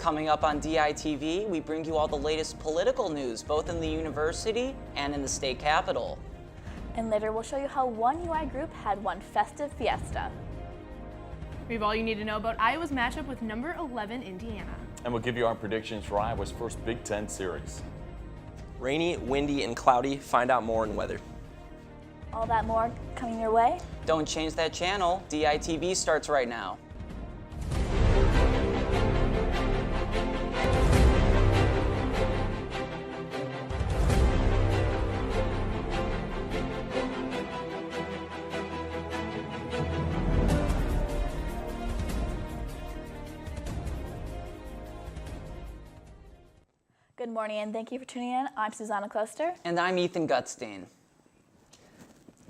Coming up on DITV, we bring you all the latest political news, both in the university and in the state capitol. And later we'll show you how one UI group had one festive fiesta. We have all you need to know about Iowa's matchup with number 11 Indiana. And we'll give you our predictions for Iowa's first Big Ten series. Rainy, windy, and cloudy. Find out more in weather. All that more coming your way. Don't change that channel. DITV starts right now. Good morning and thank you for tuning in. I'm Susanna Kloster. And I'm Ethan Gutstein.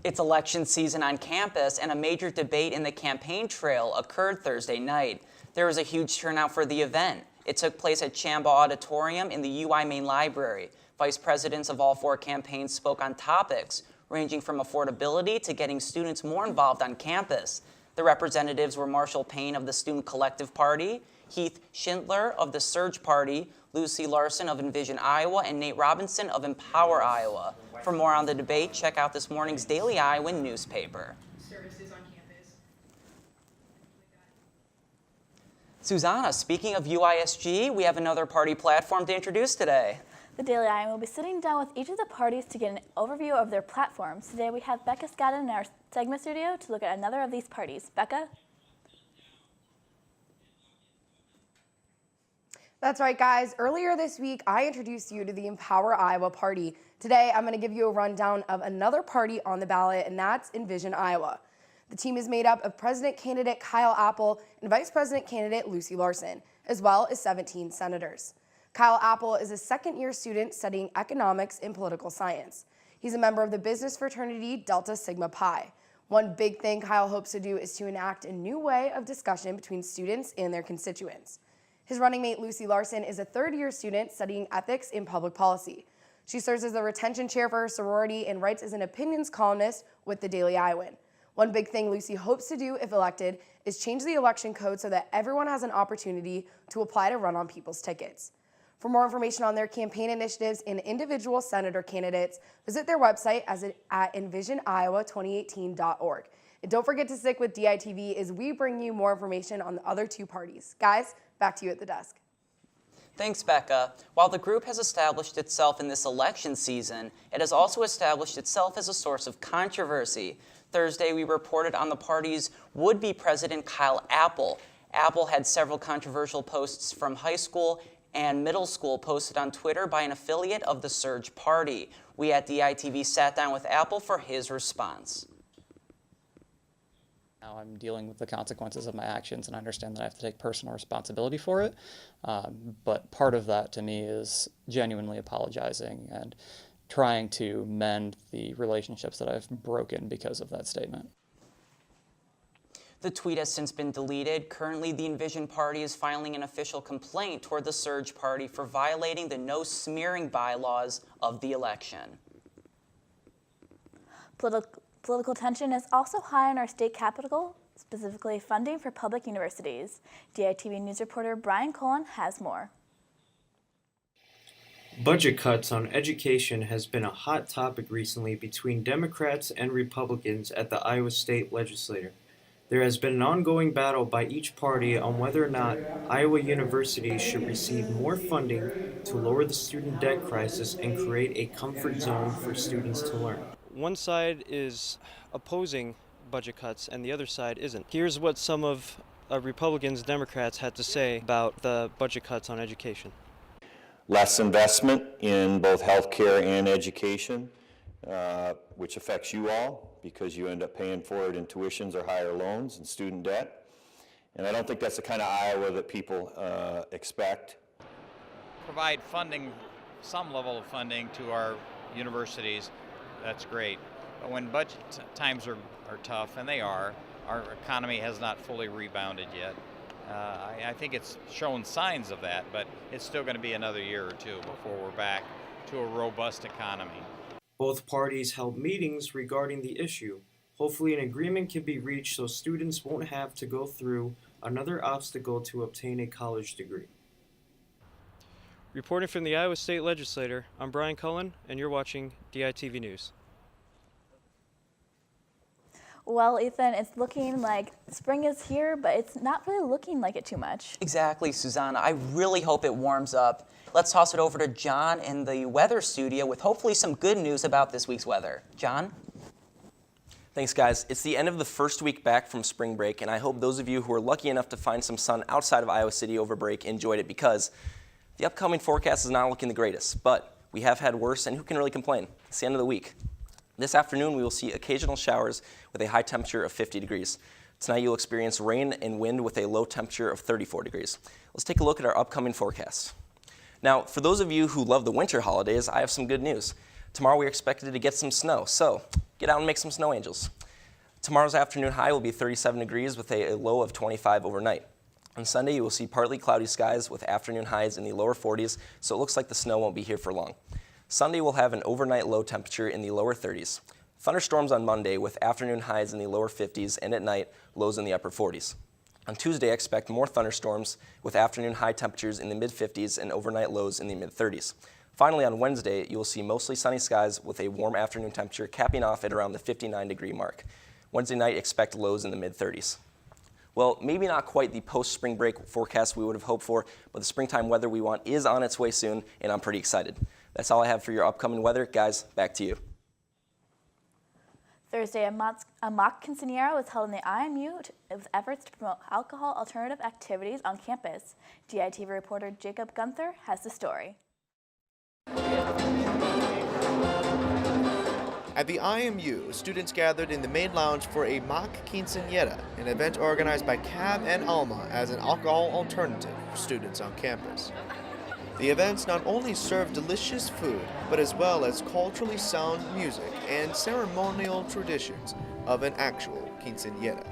It's election season on campus, and a major debate in the campaign trail occurred Thursday night. There was a huge turnout for the event. It took place at Chambaugh Auditorium in the UI Main Library. Vice presidents of all four campaigns spoke on topics ranging from affordability to getting students more involved on campus. The representatives were Marshall Payne of the Student Collective Party, Heath Schindler of the Surge Party, Lucy Larson of Envision Iowa, and Nate Robinson of Empower Iowa. For more on the debate, check out this morning's Daily Iowan newspaper. Services on campus. Susanna, speaking of UISG, we have another party platform to introduce today. The Daily Iowan will be sitting down with each of the parties to get an overview of their platforms. Today we have Becca Scott in our segment studio to look at another of these parties. Becca? That's right, guys. Earlier this week, I introduced you to the Empower Iowa Party. Today, I'm going to give you a rundown of another party on the ballot, and that's Envision Iowa. The team is made up of President candidate Kyle Apple and Vice President candidate Lucy Larson, as well as 17 senators. Kyle Apple is a second-year student studying economics and political science. He's a member of the business fraternity Delta Sigma Pi. One big thing Kyle hopes to do is to enact a new way of discussion between students and their constituents. His running mate, Lucy Larson, is a third-year student studying ethics in public policy. She serves as the retention chair for her sorority and writes as an opinions columnist with the Daily Iowan. One big thing Lucy hopes to do, if elected, is change the election code so that everyone has an opportunity to apply to run on people's tickets. For more information on their campaign initiatives and individual senator candidates, visit their website at envisioniowa2018.org. And don't forget to stick with DITV as we bring you more information on the other two parties. Guys, back to you at the desk. Thanks, Becca. While the group has established itself in this election season, it has also established itself as a source of controversy. Thursday, we reported on the party's would-be president, Kyle Apple. Apple had several controversial posts from high school and middle school posted on Twitter by an affiliate of the Surge Party. We at DITV sat down with Apple for his response. Now I'm dealing with the consequences of my actions, and I understand that I have to take personal responsibility for it. But part of that to me is genuinely apologizing and trying to mend the relationships that I've broken because of that statement. The tweet has since been deleted. Currently, the Envision Party is filing an official complaint toward the Surge Party for violating the no smearing bylaws of the election. Political tension is also high in our state capital, specifically funding for public universities. DITV News reporter Brian Cullen has more. Budget cuts on education has been a hot topic recently between Democrats and Republicans at the Iowa State Legislature. There has been an ongoing battle by each party on whether or not Iowa universities should receive more funding to lower the student debt crisis and create a comfort zone for students to learn. One side is opposing budget cuts and the other side isn't. Here's what some of Republicans, Democrats had to say about the budget cuts on education. Less investment in both healthcare and education, which affects you all because you end up paying for it in tuitions or higher loans and student debt. And I don't think that's the kind of Iowa that people expect. Provide funding, some level of funding to our universities. That's great. But when budget times are tough, and they are, our economy has not fully rebounded yet. I think it's shown signs of that, but it's still going to be another year or two before we're back to a robust economy. Both parties held meetings regarding the issue. Hopefully an agreement can be reached so students won't have to go through another obstacle to obtain a college degree. Reporting from the Iowa State Legislature, I'm Brian Cullen, and you're watching DITV News. Well, Ethan, it's looking like spring is here, but it's not really looking like it too much. Exactly, Susanna. I really hope it warms up. Let's toss it over to John in the weather studio with hopefully some good news about this week's weather. John? Thanks, guys. It's the end of the first week back from spring break, and I hope those of you who are lucky enough to find some sun outside of Iowa City over break enjoyed it, because the upcoming forecast is not looking the greatest, but we have had worse, and who can really complain? It's the end of the week. This afternoon, we will see occasional showers with a high temperature of 50 degrees. Tonight, you'll experience rain and wind with a low temperature of 34 degrees. Let's take a look at our upcoming forecast. Now, for those of you who love the winter holidays, I have some good news. Tomorrow, we're expected to get some snow, so get out and make some snow angels. Tomorrow's afternoon high will be 37 degrees with a low of 25 overnight. On Sunday, you will see partly cloudy skies with afternoon highs in the lower 40s, so it looks like the snow won't be here for long. Sunday will have an overnight low temperature in the lower 30s. Thunderstorms on Monday with afternoon highs in the lower 50s and at night, lows in the upper 40s. On Tuesday, I expect more thunderstorms with afternoon high temperatures in the mid-50s and overnight lows in the mid-30s. Finally, on Wednesday, you will see mostly sunny skies with a warm afternoon temperature capping off at around the 59-degree mark. Wednesday night, expect lows in the mid-30s. Well, maybe not quite the post-spring break forecast we would have hoped for, but the springtime weather we want is on its way soon, and I'm pretty excited. That's all I have for your upcoming weather. Guys, back to you. Thursday, a mock quinceanera was held in the IMU with efforts to promote alcohol alternative activities on campus. DITV reporter Jacob Gunther has the story. At the IMU, students gathered in the main lounge for a mock quinceanera, an event organized by CAB and ALMA as an alcohol alternative for students on campus. The events not only serve delicious food, but as well as culturally sound music and ceremonial traditions of an actual quinceanera.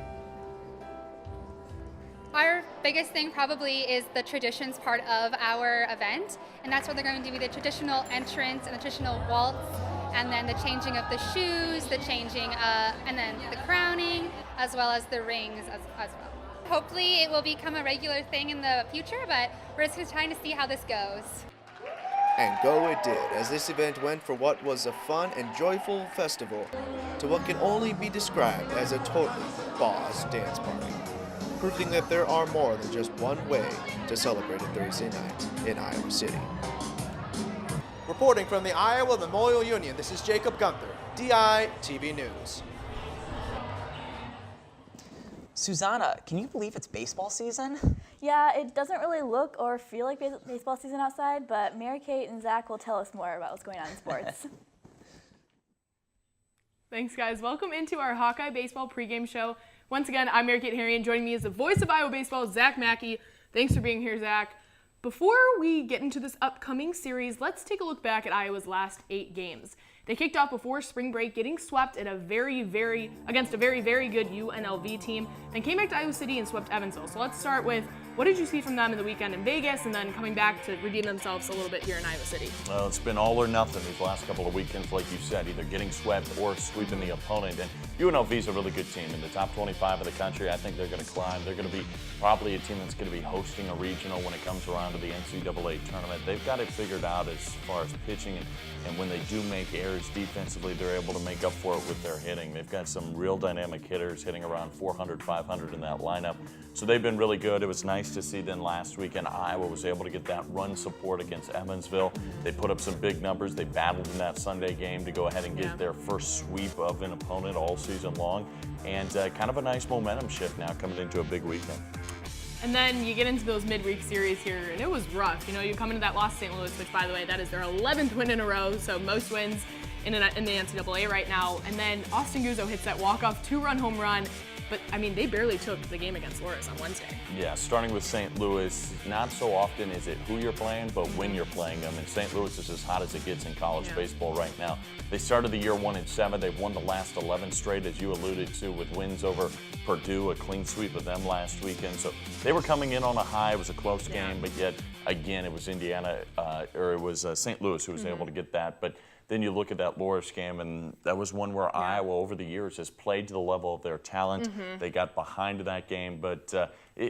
Our biggest thing probably is the traditions part of our event, and that's where they're going to be the traditional entrance and the traditional waltz, and then the changing of the shoes, the changing, and then the crowning, as well as the rings as well. Hopefully it will become a regular thing in the future, but we're just trying to see how this goes. And go it did, as this event went from what was a fun and joyful festival to what can only be described as a totally boss dance party, proving that there are more than just one way to celebrate a Thursday night in Iowa City. Reporting from the Iowa Memorial Union, this is Jacob Gunther, DITV News. Susanna, can you believe it's baseball season? Yeah, it doesn't really look or feel like baseball season outside, but Mary-Kate and Zach will tell us more about what's going on in sports. Thanks, guys. Welcome into our Hawkeye Baseball pregame show. Once again, I'm Mary-Kate Harry, and joining me is the voice of Iowa Baseball, Zach Mackey. Thanks for being here, Zach. Before we get into this upcoming series, let's take a look back at Iowa's last 8 games. They kicked off before spring break, getting swept at against a very good UNLV team, then came back to Iowa City and swept Evansville. So let's start with, what did you see from them in the weekend in Vegas, and then coming back to redeem themselves a little bit here in Iowa City? Well, it's been all or nothing these last couple of weekends, like you said, either getting swept or sweeping the opponent. And UNLV is a really good team. In the top 25 of the country, I think they're going to climb. They're going to be probably a team that's going to be hosting a regional when it comes around to the NCAA tournament. They've got it figured out as far as pitching, and when they do make errors defensively, they're able to make up for it with their hitting. They've got some real dynamic hitters hitting around 400, 500 in that lineup. So they've been really good. It was nice to see then last weekend Iowa was able to get that run support against Evansville. They put up some big numbers. They battled in that Sunday game to go ahead and get their first sweep of an opponent all season long. And kind of a nice momentum shift now coming into a big weekend. And then you get into those midweek series here, and it was rough. You know, you come into that loss to St. Louis, which, by the way, that is their 11th win in a row, so most wins in the NCAA right now. And then Austin Guzzo hits that walk-off 2-run home run. But, I mean, they barely took the game against Loras on Wednesday. Yeah, starting with St. Louis, not so often is it who you're playing, but when you're playing them. And St. Louis is as hot as it gets in college baseball right now. They started the year 1-7. They've won the last 11 straight, as you alluded to, with wins over Purdue, a clean sweep of them last weekend. So they were coming in on a high. It was a close game, but yet, again, it was St. Louis who was able to get that. But then you look at that Loris game, and that was one where Iowa over the years has played to the level of their talent. They got behind in that game, but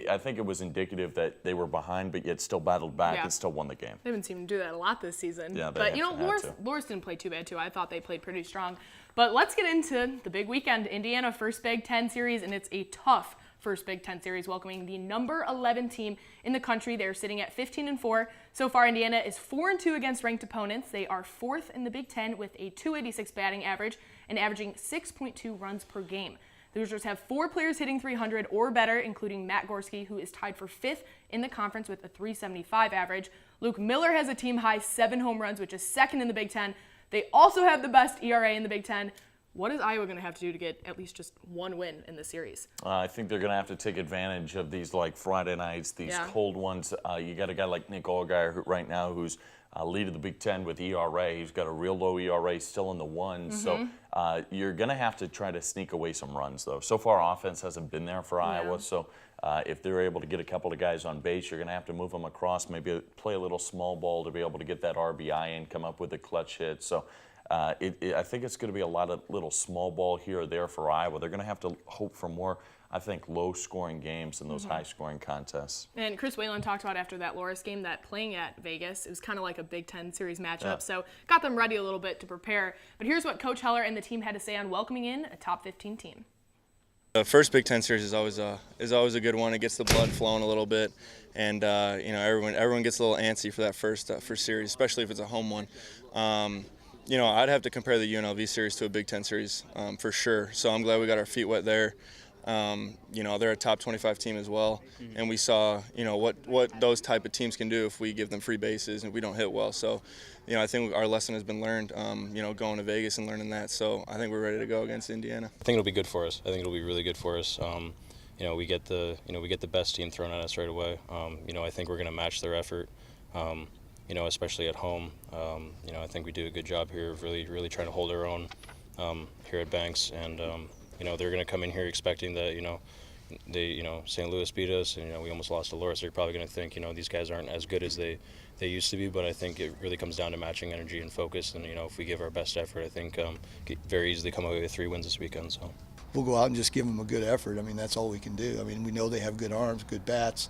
I think it was indicative that they were behind, but yet still battled back and still won the game. They've been seeming to do that a lot this season. Yeah, but you know, Loris didn't play too bad too. I thought they played pretty strong. But let's get into the big weekend. Indiana first Big Ten series, and it's a tough first Big Ten series, welcoming the number 11 team in the country. They're sitting at 15-4. So far, Indiana is 4-2 against ranked opponents. They are 4th in the Big Ten with a .286 batting average and averaging 6.2 runs per game. The Hoosiers have 4 players hitting 300 or better, including Matt Gorski, who is tied for 5th in the conference with a .375 average. Luke Miller has a team-high 7 home runs, which is 2nd in the Big Ten. They also have the best ERA in the Big Ten. What is Iowa going to have to do to get at least just one win in the series? I think they're going to have to take advantage of these like Friday nights, these cold ones. You got a guy like Nick Allgaier right now who's lead of the Big Ten with ERA. He's got a real low ERA, still in the ones. So you're going to have to try to sneak away some runs, though. So far, offense hasn't been there for Iowa. So if they're able to get a couple of guys on base, you're going to have to move them across, maybe play a little small ball to be able to get that RBI in, come up with a clutch hit. So I think it's going to be a lot of little small ball here or there for Iowa. They're going to have to hope for more, I think, low-scoring games than those high-scoring contests. And Chris Whalen talked about after that Loris game that playing at Vegas, it was kind of like a Big Ten series matchup. So got them ready a little bit to prepare. But here's what Coach Heller and the team had to say on welcoming in a top 15 team. The first Big Ten series is always a good one. It gets the blood flowing a little bit, and everyone gets a little antsy for that first series, especially if it's a home one. I'd have to compare the UNLV series to a Big Ten series for sure. So I'm glad we got our feet wet there. They're a top 25 team as well, and we saw what those type of teams can do if we give them free bases and we don't hit well. So I think our lesson has been learned. Going to Vegas and learning that. So I think we're ready to go against Indiana. I think it'll be good for us. I think it'll be really good for us. We get the best team thrown at us right away. I think we're going to match their effort. Especially at home. I think we do a good job here of really trying to hold our own here at Banks, and they're going to come in here expecting that St. Louis beat us, and we almost lost to Loris. They're probably going to think these guys aren't as good as they used to be, but I think it really comes down to matching energy and focus, and if we give our best effort, I think could very easily come away with 3 wins this weekend. So we'll go out and just give them a good effort. I mean, that's all we can do. I mean, we know they have good arms, good bats.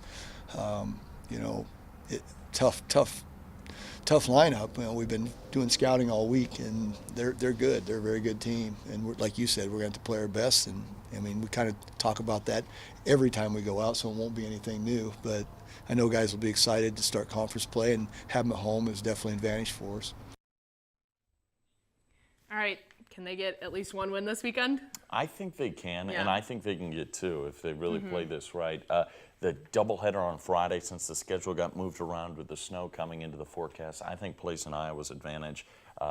Tough lineup. We've been doing scouting all week, and they're good. They're a very good team, and like you said, we're going to have to play our best. And we kind of talk about that every time we go out, so it won't be anything new. But I know guys will be excited to start conference play, and have them at home is definitely an advantage for us. All right, can they get at least 1 win this weekend? I think they can, and I think they can get 2 if they really play this right. The doubleheader on Friday, since the schedule got moved around with the snow coming into the forecast, I think plays in Iowa's advantage.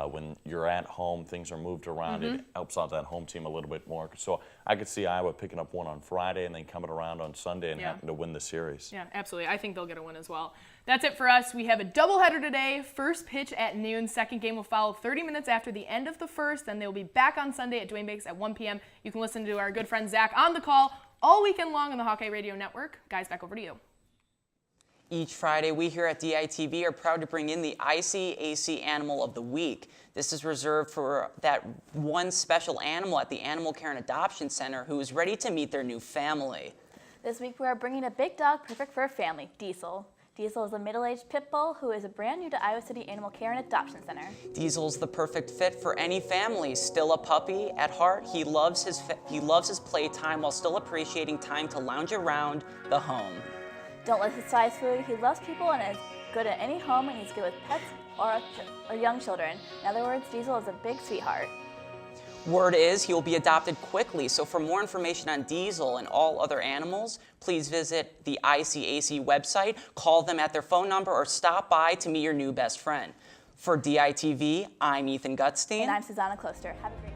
When you're at home, things are moved around. It helps out that home team a little bit more. So I could see Iowa picking up 1 on Friday and then coming around on Sunday and having to win the series. Yeah, absolutely. I think they'll get a win as well. That's it for us. We have a doubleheader today. First pitch at noon. Second game will follow 30 minutes after the end of the first. Then they will be back on Sunday at Dwayne Banks at 1 p.m. You can listen to our good friend Zach on the call all weekend long on the Hawkeye Radio Network. Guys, back over to you. Each Friday, we here at DITV are proud to bring in the ICAC Animal of the Week. This is reserved for that one special animal at the Animal Care and Adoption Center who is ready to meet their new family. This week, we are bringing a big dog perfect for a family, Diesel. Diesel is a middle-aged pit bull who is brand new to Iowa City Animal Care and Adoption Center. Diesel's the perfect fit for any family. Still a puppy at heart, he loves his playtime while still appreciating time to lounge around the home. Don't let his size fool you. He loves people and is good at any home, and he's good with pets or young children. In other words, Diesel is a big sweetheart. Word is he will be adopted quickly, so for more information on Diesel and all other animals, please visit the ICAC website, call them at their phone number, or stop by to meet your new best friend. For DITV, I'm Ethan Gutstein. And I'm Susanna Kloster. Have a great